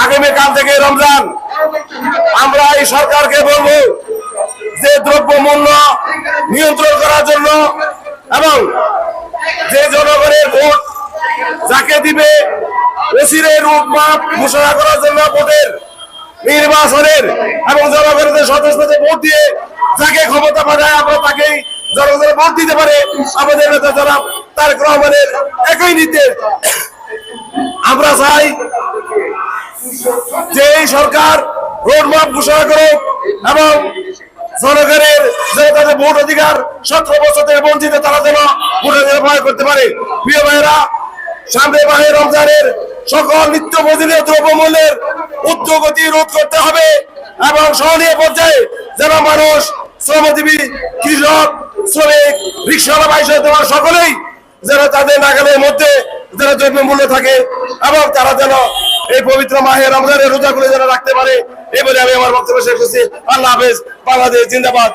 আগামীকাল থেকে রমজান। আমরা এই সরকারকে বলবো যে দ্রব্য মূল্য নিয়ন্ত্রণ করার জন্য এবং যে জনগণের ভোট যাকে দিবে ওসিরের রূপমাপ ঘোষণা করার জন্য ভোটের নির্বাচনের এবং জনগণের স্বতঃস্ফূর্ত ভোট দিয়ে যাকে ক্ষমতা পাঠায় আমরা তাকেই জনগণের ভোট দিতে পারে। আমাদের নেতা জনাব তারেক রহমানের একই নির্দেশ। আমরা চাই যে এই সরকার রোডম্যাপ ঘোষণা করুক এবং জনগণের যে তাদের ভোট অধিকার 17 বছর থেকে বঞ্চিত তারা যেন ভোটাধিকার প্রয়োগ করতে পারে। প্রিয় ভাইয়েরা, সামনে মাহে রমজানের সকল নিত্য প্রয়োজনীয় দ্রব্যমূল্যের ঊর্ধ্বগতি রোধ করতে হবে এবং সহনীয় পর্যায়ে যেন মানুষ, শ্রমজীবী, কৃষক, শ্রমিক, রিক্সাওয়ালা, বাইসাওয়ালা সকলেই যেন তাদের নাগালের মধ্যে যেন দ্রব্যমূল্য থাকে এবং তারা যেন এই পবিত্র মাহে রমজানের রোজাগুলো যেন রাখতে পারে। এই বলে আমি আমার বক্তব্য শেষ করছি। আল্লাহ হাফেজ। বাংলাদেশ জিন্দাবাদ।